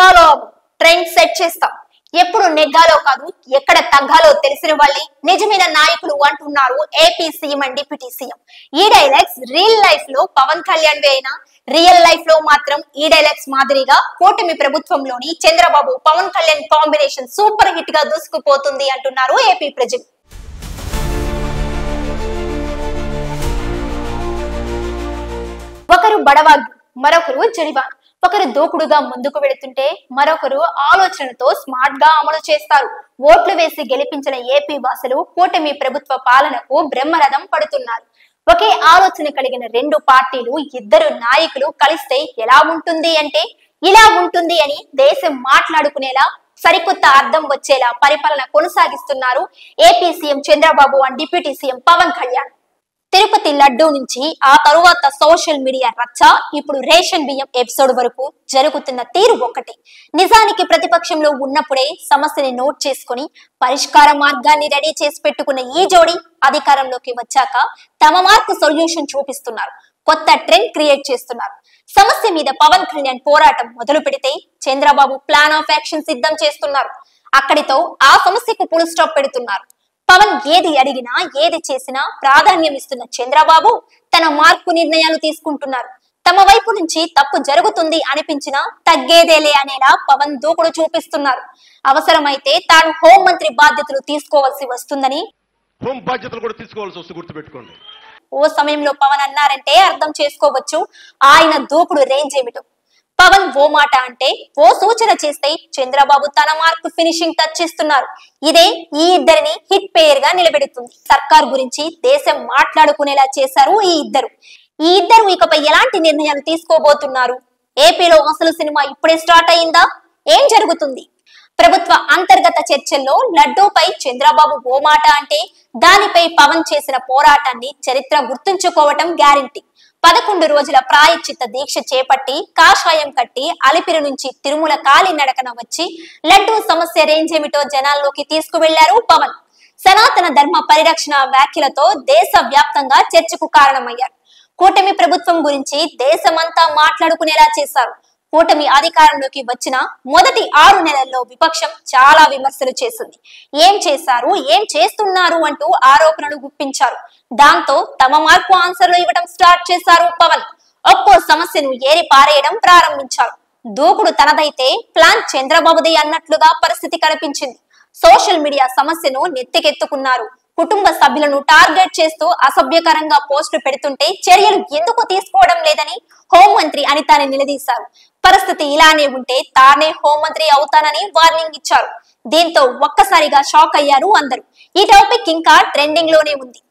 Follow trend set చేస్తాం. ఎప్పుడు నెగ్గాలో కాదు ఎక్కడ తగ్గాలో తెలిసిన వాళ్ళే నిజమైన నాయకులు అంటున్నారు AP CM and deputy CM. ఈ డైలాగ్స్ రియల్ లైఫ్ లో పవన్ కళ్యాణ్ అయినా రియల్ లైఫ్ లో మాత్రం ఈ డైలాగ్స్ మాదిరిగా కూటమి ప్రభుత్వంలోని Chandrababu Pawan Kalyan combination super hit గా దూసుకుపోతుంది అంటున్నారు ఏపీ ప్రజలు. ఒకరు బడవాగ్, మరొకరు జడివాన్. ఒకరు దూకుడుగా ముందుకు వెళుతుంటే మరొకరు ఆలోచనతో స్మార్ట్ గా అమలు చేస్తారు. ఓట్లు వేసి గెలిపించిన ఏపీ వాసులు కూటమి ప్రభుత్వ పాలనకు బ్రహ్మరథం పడుతున్నారు. ఒకే ఆలోచన కలిగిన రెండు పార్టీలు, ఇద్దరు నాయకులు కలిస్తే ఎలా ఉంటుంది అంటే ఇలా ఉంటుంది అని దేశం మాట్లాడుకునేలా సరికొత్త అర్థం వచ్చేలా పరిపాలన కొనసాగిస్తున్నారు AP CM Chandrababu and deputy CM Pawan Kalyan. Tirupati laddu నుంచి ఆ తరువాత సోషల్ మీడియా రచ్చ, ఇప్పుడు రేషన్ బియ్యం ఎపిసోడ్ వరకు జరుగుతున్న తీరు ఒక్కటే. నిజానికి ప్రతిపక్షంలో ఉన్నప్పుడే సమస్యని నోట్ చేసుకుని పరిష్కార మార్గాన్ని రెడీ చేసి పెట్టుకున్న ఈ జోడీ అధికారంలోకి వచ్చాక తమ మార్కు సొల్యూషన్ చూపిస్తున్నారు. కొత్త ట్రెండ్ క్రియేట్ చేస్తున్నారు. సమస్య మీద పవన్ కళ్యాణ్ పోరాటం మొదలు పెడితే చంద్రబాబు ప్లాన్ ఆఫ్ యాక్షన్ సిద్ధం చేస్తున్నారు. అక్కడితో ఆ సమస్యకు ఫుల్ స్టాప్ పెడుతున్నారు. పవన్ ఏది అడిగినా ఏది చేసినా ప్రాధాన్యం ఇస్తున్న చంద్రబాబు తన మార్పు నిర్ణయాలు తీసుకుంటున్నారు. తమ వైపు నుంచి తప్పు జరుగుతుంది అనిపించినా తగ్గేదేలే అనేలా పవన్ దూకుడు చూపిస్తున్నారు. అవసరమైతే తాను హోంమంత్రి బాధ్యతలు తీసుకోవాల్సి వస్తుందని ఓ సమయంలో పవన్ అన్నారంటే అర్థం చేసుకోవచ్చు ఆయన దూకుడు రేంజ్ ఏమిటో. పవన్ ఓ మాట అంటే ఓ సూచన చేస్తే చంద్రబాబు తన మార్కు ఫినిషింగ్ టచ్ ఇస్తున్నారు. ఇదే ఈ ఇద్దరిని హిట్ పేర్ గా నిలబెడుతుంది. సర్కార్ గురించి దేశం మాట్లాడుకునేలా చేశారు ఈ ఇద్దరు ఇకపై ఎలాంటి నిర్ణయాలు తీసుకోబోతున్నారు? ఏపీలో అసలు సినిమా ఇప్పుడే స్టార్ట్ అయిందా? ఏం జరుగుతుంది? ప్రభుత్వ అంతర్గత చర్చల్లో లడ్డూపై చంద్రబాబు ఓ మాట అంటే దానిపై పవన్ చేసిన పోరాటాన్ని చరిత్ర గుర్తుంచుకోవటం గ్యారంటీ. 11 రోజుల ప్రాయశ్చిత్త దీక్ష చేపట్టి కాషాయం కట్టి అలిపిరి నుంచి తిరుమల కాలి నడకన వచ్చి లడ్డూ సమస్య రేంజ్ ఏమిటో జనాల్లోకి తీసుకువెళ్లారు పవన్. సనాతన ధర్మ పరిరక్షణ వ్యాఖ్యలతో దేశ వ్యాప్తంగా చర్చకు కారణమయ్యారు. కూటమి ప్రభుత్వం గురించి దేశమంతా మాట్లాడుకునేలా చేశారు. కూటమి అధికారంలోకి వచ్చిన మొదటి 6 నెలల్లో విపక్షం చాలా విమర్శలు చేసింది. ఏం చేశారు, ఏం చేస్తున్నారు అంటూ ఆరోపణలు గుప్పించారు. దాంతో తమ మార్పు ఆన్సర్లు ఇవ్వడం స్టార్ట్ చేశారు పవన్. ఒక్కో సమస్యను ఏరి పారేయడం ప్రారంభించారు. దూకుడు తనదైతే ప్లాన్ చంద్రబాబుదే అన్నట్లుగా పరిస్థితి కనిపించింది. సోషల్ మీడియా సమస్యను నెత్తికెత్తుకున్నారు. కుటుంబ సభ్యులను టార్గెట్ చేస్తూ అసభ్యకరంగా పోస్టులు పెడుతుంటే చర్యలు ఎందుకు తీసుకోవడం లేదని హోంమంత్రి అనితని నిలదీశారు. పరిస్థితి ఇలానే ఉంటే తానే హోంమంత్రి అవుతానని వార్నింగ్ ఇచ్చారు. దీంతో ఒక్కసారిగా షాక్ అయ్యారు అందరూ. ఈ టాపిక్ ఇంకా ట్రెండింగ్ లోనే ఉంది.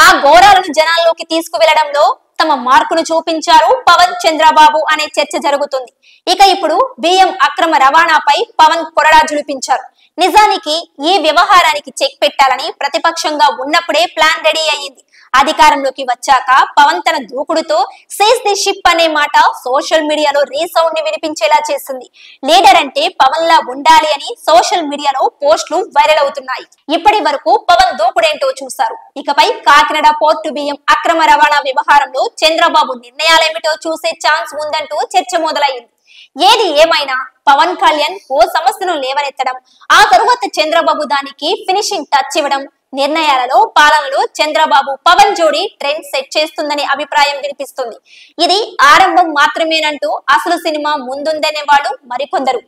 ఆ ఘోరాలను జనాల్లోకి తీసుకువెళ్లడంలో తమ మార్కును చూపించారు పవన్ చంద్రబాబు అనే చర్చ జరుగుతుంది. ఇక ఇప్పుడు బియ్యం అక్రమ రవాణాపై పవన్ కొరడా జులిపించారు. నిజానికి ఈ వ్యవహారానికి చెక్ పెట్టాలని ప్రతిపక్షంగా ఉన్నప్పుడే ప్లాన్ రెడీ అయ్యింది. అధికారంలోకి వచ్చాక పవన్ తన దూకుడుతో సీజ్ ది షిప్ అనే మాట సోషల్ మీడియాలో రీసౌండ్ ని వినిపించేలా చేసింది. లీడర్ అంటే పవన్ లా ఉండాలి అని సోషల్ మీడియాలో పోస్టులు వైరల్ అవుతున్నాయి. ఇప్పటి వరకు పవన్ దూకుడేంటో చూశారు. ఇకపై కాకినాడ పోర్టు బియ్యం అక్రమ రవాణా వ్యవహారంలో చంద్రబాబు నిర్ణయాలేమిటో చూసే ఛాన్స్ ఉందంటూ చర్చ మొదలైంది. ఏది ఏమైనా పవన్ కళ్యాణ్ ఓ సమస్యను లేవనెత్తడం, ఆ తరువాత చంద్రబాబు దానికి ఫినిషింగ్ టచ్ ఇవ్వడం, నిర్ణయాలలో పాలనలో చంద్రబాబు పవన్ జోడీ ట్రెండ్ సెట్ చేస్తుందని అభిప్రాయం వినిపిస్తుంది. ఇది ఆరంభం మాత్రమేనంటూ అసలు సినిమా ముందుందనే వాళ్ళు మరికొందరు.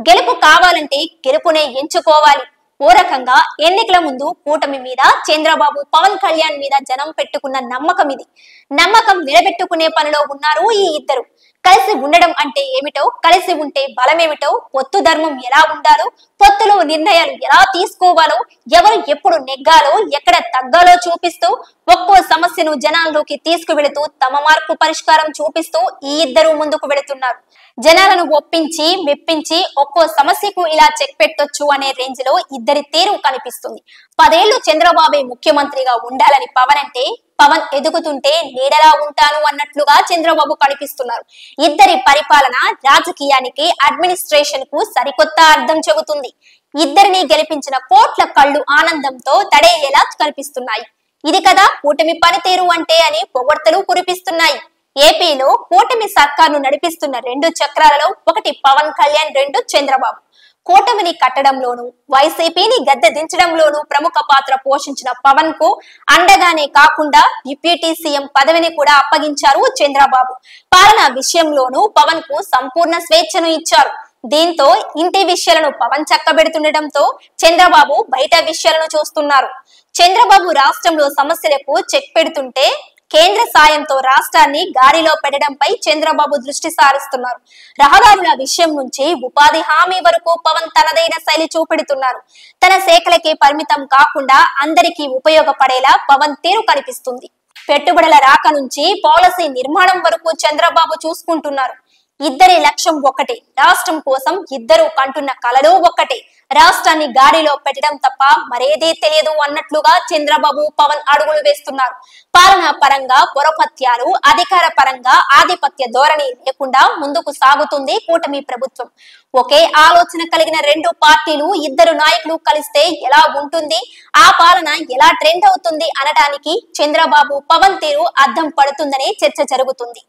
గెలుపు కావాలంటే గెలుపునే ఎంచుకోవాలి. ఓ రకంగా ఎన్నికల ముందు కూటమి మీద చంద్రబాబు పవన్ కళ్యాణ్ మీద జనం పెట్టుకున్న నమ్మకం ఇది. నమ్మకం నిలబెట్టుకునే పనిలో ఉన్నారు ఈ ఇద్దరు. కలిసి ఉండడం అంటే ఏమిటో, కలిసి ఉంటే బలమేమిటో, పొత్తు ధర్మం ఎలా ఉండాలో, పొత్తులో నిర్ణయాలు ఎలా తీసుకోవాలో, ఎవరు ఎప్పుడు నెగ్గాలో ఎక్కడ తగ్గాలో చూపిస్తూ ఒక్కో సమస్యను జనాల్లోకి తీసుకువెళుతూ తమ మార్పు పరిష్కారం చూపిస్తూ ఈ ఇద్దరు ముందుకు వెళుతున్నారు. జనాలను ఒప్పించి మెప్పించి ఒక్కో సమస్యకు ఇలా చెక్ పెట్టొచ్చు అనే రేంజ్ లో ఇద్దరి తీరు కనిపిస్తుంది. 10 ఏళ్లు చంద్రబాబే ముఖ్యమంత్రిగా ఉండాలని పవన్ అంటే, పవన్ ఎదుగుతుంటే నీడలా ఉంటాను అన్నట్లుగా చంద్రబాబు కనిపిస్తున్నారు. ఇద్దరి పరిపాలన రాజకీయానికి, అడ్మినిస్ట్రేషన్ కు సరికొత్త అర్థం చెబుతుంది. ఇద్దరిని గెలిపించిన కోట్ల కళ్ళు ఆనందంతో తడేయేలా కనిపిస్తున్నాయి. ఇది కదా కూటమి పనితీరు అంటే అని పొగడ్తలు కురిపిస్తున్నాయి. ఏపీలో కూటమి సర్కార్ను నడిపిస్తున్న రెండు చక్రాలలో ఒకటి పవన్ కళ్యాణ్, రెండు చంద్రబాబు. కూటమిని కట్టడంలోనూ వైసీపీని గద్దె దించడంలోనూ ప్రముఖ పాత్ర పోషించిన పవన్ కు అండగానే కాకుండా డిప్యూటీ సీఎం పదవిని కూడా అప్పగించారు చంద్రబాబు. పాలన విషయంలోనూ పవన్ కు సంపూర్ణ స్వేచ్ఛను ఇచ్చారు. దీంతో ఇంటి విషయాలను పవన్ చక్కబెడుతుండటంతో చంద్రబాబు బయట విషయాలను చూస్తున్నారు. చంద్రబాబు రాష్ట్రంలో సమస్యలకు చెక్ పెడుతుంటే కేంద్ర సాయంతో రాష్ట్రాన్ని గాడిలో పెట్టడంపై చంద్రబాబు దృష్టి సారిస్తున్నారు. రహదారుల విషయం నుంచి ఉపాధి హామీ వరకు పవన్ తనదైన శైలి చూపెడుతున్నారు. తన శాఖలకే పరిమితం కాకుండా అందరికీ ఉపయోగపడేలా పవన్ తీరు కనిపిస్తుంది. పెట్టుబడుల రాక నుంచి పాలసీ నిర్మాణం వరకు చంద్రబాబు చూసుకుంటున్నారు. ఇద్దరి లక్ష్యం ఒక్కటే, రాష్ట్రం కోసం ఇద్దరు కంటున్న కలలు ఒక్కటే, రాష్ట్రాన్ని గాడిలో పెట్టడం తప్ప మరేదీ తెలియదు అన్నట్లుగా చంద్రబాబు పవన్ అడుగులు వేస్తున్నారు. పాలనా పరంగా పొరపత్యాలు, అధికార పరంగా ఆధిపత్య ధోరణి లేకుండా ముందుకు సాగుతుంది కూటమి ప్రభుత్వం. ఒకే ఆలోచన కలిగిన రెండు పార్టీలు, ఇద్దరు నాయకులు కలిస్తే ఎలా ఉంటుంది, ఆ పాలన ఎలా ట్రెండ్ అవుతుంది అనడానికి చంద్రబాబు పవన్ తీరు అద్దం పడుతుందనే చర్చ జరుగుతుంది.